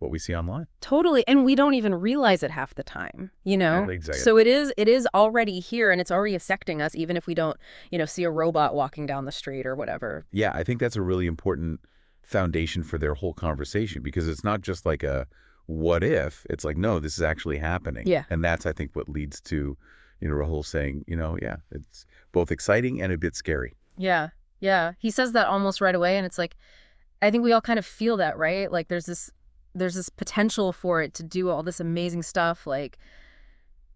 what we see online. Totally. And we don't even realize it half the time, you know? Exactly. So it is already here and it's already affecting us, even if we don't, see a robot walking down the street or whatever. Yeah, I think that's a really important foundation for their whole conversation, because it's not just like a what if, it's like, no, this is actually happening. Yeah. And that's, I think, what leads to, Rahul saying, yeah, it's both exciting and a bit scary. Yeah. Yeah. He says that almost right away. And it's like, I think we all kind of feel that, right? Like there's this potential for it to do all this amazing stuff. Like,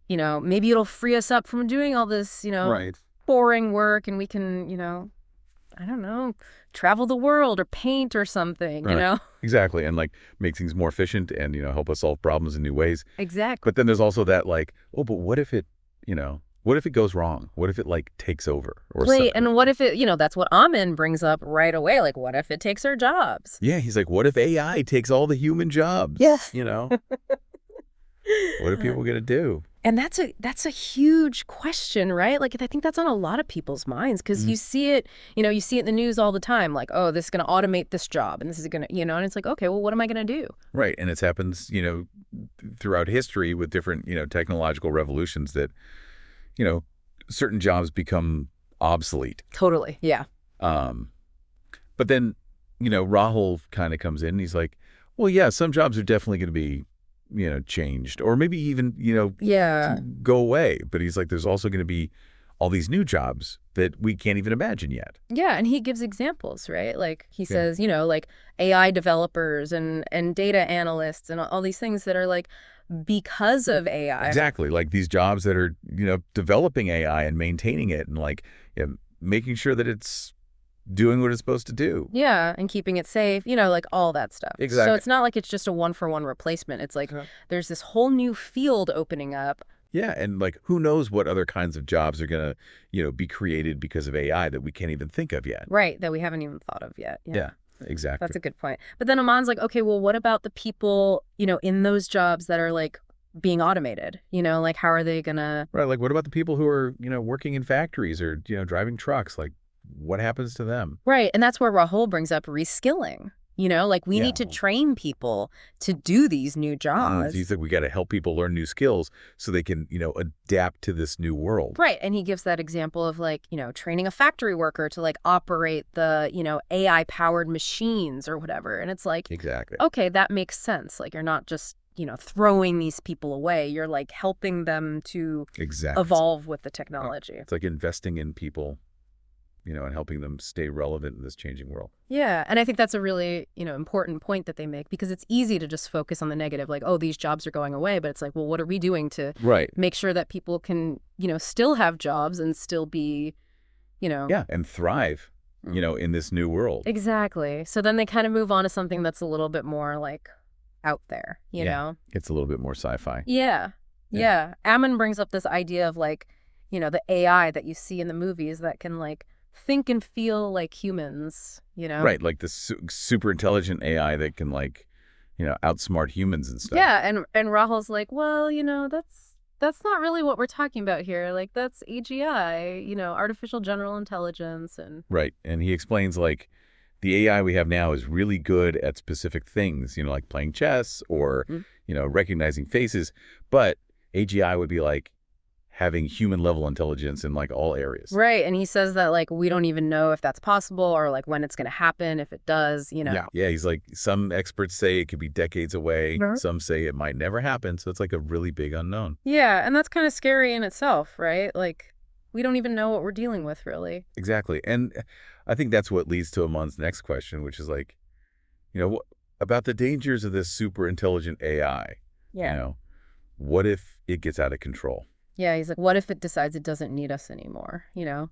maybe it'll free us up from doing all this, Right. boring work, and we can, I don't know, travel the world or paint or something, Right. Exactly. And like make things more efficient and, help us solve problems in new ways. Exactly. But then there's also that like, oh, but what if it, what if it goes wrong? What if it like takes over or Wait, something? and what if it, that's what Amin brings up right away. Like, what if it takes our jobs? Yeah, he's like, what if AI takes all the human jobs? Yeah. What are people going to do? And that's a huge question, right? Like, I think that's on a lot of people's minds because you see it, you see it in the news all the time. Like, oh, this is going to automate this job and this is going to, and it's like, okay, well, what am I going to do? Right. And it happens, throughout history with different, technological revolutions that, certain jobs become obsolete. Totally. Yeah. But then, Rahul kind of comes in and he's like, well, yeah, some jobs are definitely going to be, changed or maybe even, Yeah. go away. But he's like, there's also going to be all these new jobs that we can't even imagine yet. Yeah. And he gives examples, right? Like he says, like AI developers and data analysts and all these things that are like, because of AI. Exactly. Like these jobs that are, developing AI and maintaining it and like making sure that it's doing what it's supposed to do. Yeah, and keeping it safe, like all that stuff. Exactly. So it's not like it's just a one-for-one replacement. It's like there's this whole new field opening up. Yeah, and like who knows what other kinds of jobs are going to, be created because of AI that we can't even think of yet. Right, that we haven't even thought of yet. Yeah, exactly. That's a good point. But then Aman's like, okay, well, what about the people, in those jobs that are like being automated? Like how are they going to... Right, like what about the people who are, working in factories or, driving trucks? Like what happens to them? Right, and that's where Rahul brings up reskilling. Like we need to train people to do these new jobs. He's like, we got to help people learn new skills so they can, adapt to this new world. Right. And he gives that example of like, training a factory worker to like operate the, AI powered machines or whatever. And it's like, exactly. Okay, that makes sense. Like you're not just, throwing these people away. You're like helping them to evolve with the technology. It's like investing in people, and helping them stay relevant in this changing world. Yeah. And I think that's a really, important point that they make because it's easy to just focus on the negative, like, oh, these jobs are going away. But it's like, well, what are we doing to make sure that people can, still have jobs and still be, Yeah, and thrive, in this new world. Exactly. So then they kind of move on to something that's a little bit more like out there, you know? It's a little bit more sci-fi. Yeah. Ammon brings up this idea of like, the AI that you see in the movies that can like think and feel like humans, Right, like the super intelligent AI that can like, outsmart humans and stuff. Yeah, and Rahul's like, well, that's not really what we're talking about here. Like that's AGI, artificial general intelligence and Right, and he explains like the AI we have now is really good at specific things, like playing chess or, recognizing faces, but AGI would be like having human level intelligence in like all areas. Right. And he says that like we don't even know if that's possible or like when it's going to happen, if it does, Yeah, he's like some experts say it could be decades away. Some say it might never happen. So it's like a really big unknown. Yeah. And that's kind of scary in itself, right? Like we don't even know what we're dealing with, really. Exactly. And I think that's what leads to Aman's next question, which is like, about the dangers of this super intelligent AI. Yeah. What if it gets out of control? Yeah, he's like, what if it decides it doesn't need us anymore,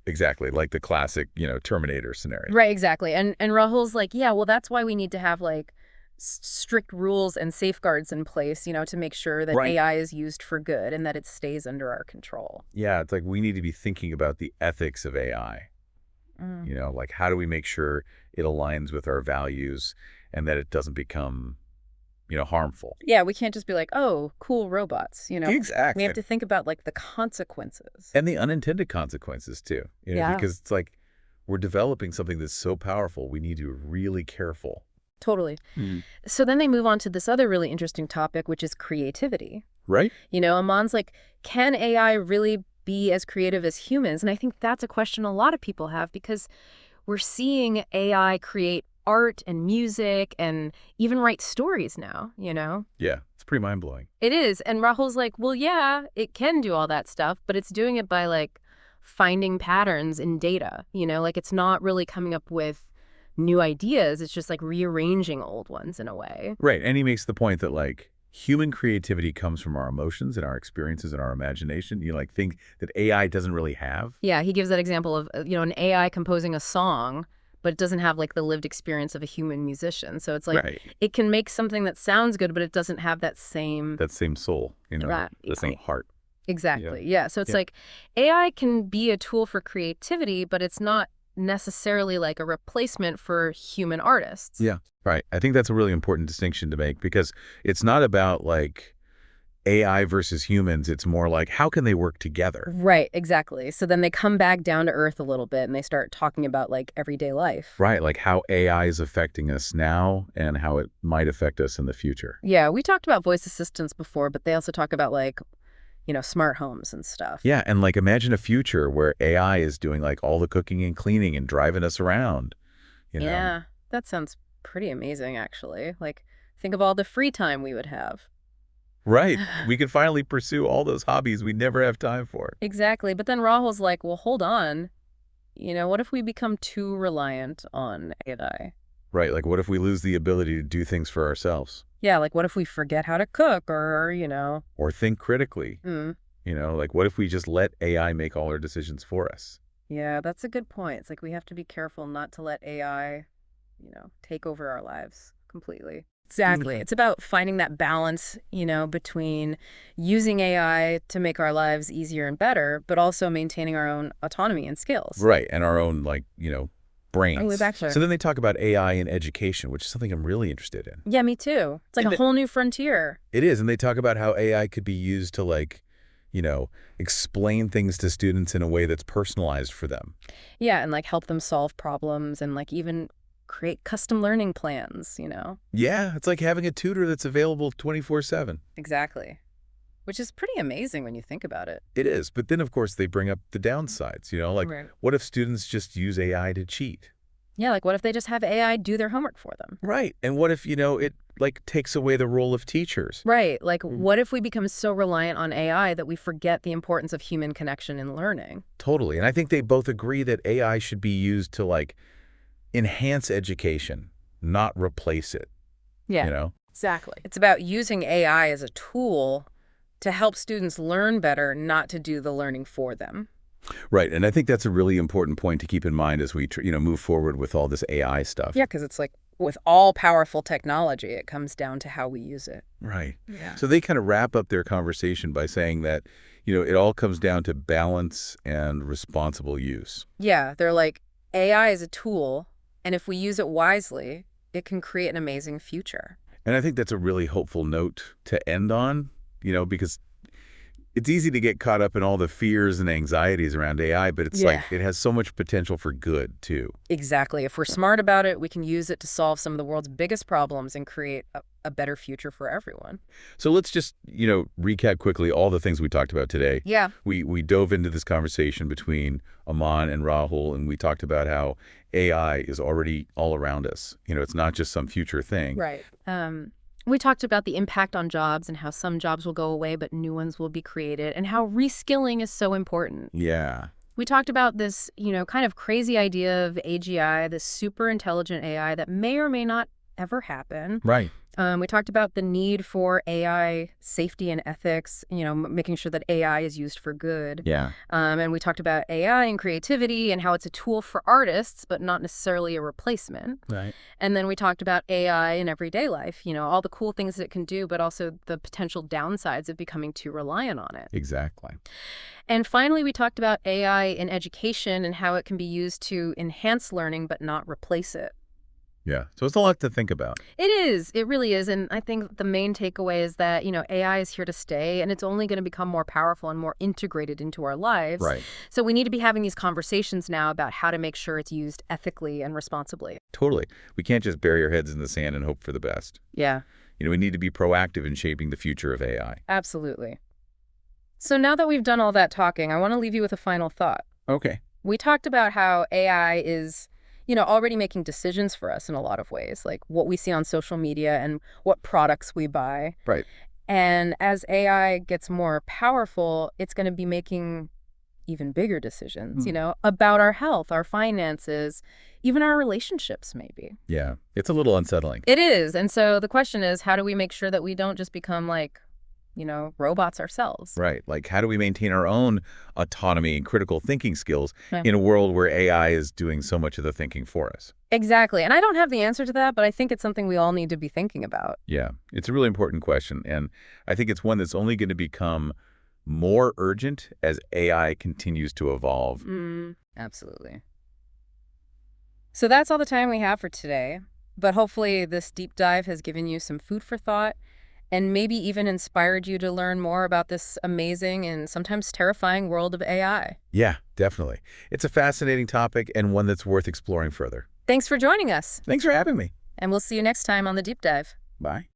Exactly, like the classic, Terminator scenario. Right, exactly. And Rahul's like, yeah, well, that's why we need to have, like, strict rules and safeguards in place, to make sure that AI is used for good and that it stays under our control. Yeah, it's like we need to be thinking about the ethics of AI. Like how do we make sure it aligns with our values and that it doesn't become harmful. Yeah, we can't just be like, oh, cool robots, Exactly. We have to think about like the consequences. And the unintended consequences too. Because it's like we're developing something that's so powerful, we need to be really careful Totally. Mhm. So then they move on to this other really interesting topic, which is creativity. Right? Amon's like, can AI really be as creative as humans? And I think that's a question a lot of people have because we're seeing AI create art and music and even write stories now. Yeah, it's pretty mind-blowing. It is. And Rahul's like, well, yeah, it can do all that stuff, but it's doing it by like finding patterns in data, like it's not really coming up with new ideas. It's just like rearranging old ones in a way. Right, and he makes the point that, like, human creativity comes from our emotions and our experiences and our imagination, like, things that AI doesn't really have. Yeah, he gives that example of, an AI composing a song, but it doesn't have like the lived experience of a human musician. So it's like Right. it can make something that sounds good, but it doesn't have that same That same soul, Right. the same heart. Exactly. Yeah. So it's Yeah. like AI can be a tool for creativity, but it's not necessarily like a replacement for human artists. Yeah, right. I think that's a really important distinction to make because it's not about, like, AI versus humans. It's more like, how can they work together? Right, exactly. So then they come back down to earth a little bit and they start talking about like everyday life. Right, like how AI is affecting us now and how it might affect us in the future. Yeah, we talked about voice assistants before, but they also talk about like, smart homes and stuff. Yeah, and, like, imagine a future where AI is doing, like, all the cooking and cleaning and driving us around. Yeah, that sounds pretty amazing, actually. Like, think of all the free time we would have. Right. We could finally pursue all those hobbies we never have time for. Exactly. But then Rahul's like, well, hold on. What if we become too reliant on AI? Right, like, what if we lose the ability to do things for ourselves? Yeah, like what if we forget how to cook or, Or think critically? mm, Like, what if we just let AI make all our decisions for us? yeah, that's a good point. It's like we have to be careful not to let AI, take over our lives completely. Exactly. It's about finding that balance, between using AI to make our lives easier and better, but also maintaining our own autonomy and skills. Right, and our own, like, brains. way back there. So then they talk about AI in education, which is something I'm really interested in. Yeah, me too. It's like And a whole new frontier. It is, and they talk about how AI could be used to, like, explain things to students in a way that's personalized for them. Yeah, and like help them solve problems and like even create custom learning plans. Yeah, it's like having a tutor that's available 24/7. Exactly. Which is pretty amazing when you think about it. It is, but then, of course, they bring up the downsides, like, Right. what if students just use AI to cheat? Yeah, like what if they just have AI do their homework for them? Right, and what if, it, like, takes away the role of teachers? Right. Like, what if we become so reliant on AI that we forget the importance of human connection in learning? Totally, and I think they both agree that AI should be used to, like, enhance education, not replace it, Yeah, you know? exactly. It's about using AI as a tool to help students learn better, not to do the learning for them. Right, and I think that's a really important point to keep in mind as we, move forward with all this AI stuff. Yeah, because it's like with all powerful technology, it comes down to how we use it. Right. Yeah. So they kind of wrap up their conversation by saying that, it all comes down to balance and responsible use. Yeah, they're like, AI is a tool, and if we use it wisely, it can create an amazing future. And I think that's a really hopeful note to end on, because it's easy to get caught up in all the fears and anxieties around AI, but it's like it has so much potential for good, too. Exactly. If we're smart about it, we can use it to solve some of the world's biggest problems and create a better future for everyone. So let's just, recap quickly all the things we talked about today. Yeah. We dove into this conversation between Aman and Rahul, and we talked about how AI is already all around us. It's not just some future thing. Right. We talked about the impact on jobs and how some jobs will go away, but new ones will be created, and how reskilling is so important. Yeah. We talked about this, kind of crazy idea of AGI, this super intelligent AI that may or may not ever happen. Right. We talked about the need for AI safety and ethics, making sure that AI is used for good. Yeah. And we talked about AI and creativity and how it's a tool for artists, but not necessarily a replacement. Right. And then we talked about AI in everyday life, all the cool things that it can do, but also the potential downsides of becoming too reliant on it. Exactly. And finally, we talked about AI in education and how it can be used to enhance learning, but not replace it. Yeah. So it's a lot to think about. It is. It really is. And I think the main takeaway is that, AI is here to stay and it's only going to become more powerful and more integrated into our lives. Right. So we need to be having these conversations now about how to make sure it's used ethically and responsibly. Totally. We can't just bury our heads in the sand and hope for the best. Yeah, We need to be proactive in shaping the future of AI. absolutely. So now that we've done all that talking, I want to leave you with a final thought. Okay. We talked about how AI is, already making decisions for us in a lot of ways, like what we see on social media and what products we buy. Right. And as AI gets more powerful, it's going to be making even bigger decisions, about our health, our finances, even our relationships, maybe. Yeah. It's a little unsettling. It is. And so the question is, how do we make sure that we don't just become like, robots ourselves? Right. Like, how do we maintain our own autonomy and critical thinking skills Yeah. in a world where AI is doing so much of the thinking for us? Exactly. And I don't have the answer to that, but I think it's something we all need to be thinking about. Yeah. It's a really important question. And I think it's one that's only going to become more urgent as AI continues to evolve. Absolutely. So that's all the time we have for today. But hopefully this deep dive has given you some food for thought and maybe even inspired you to learn more about this amazing and sometimes terrifying world of AI. Yeah, definitely. It's a fascinating topic and one that's worth exploring further. Thanks for joining us. Thanks for having me. And we'll see you next time on The Deep Dive. Bye.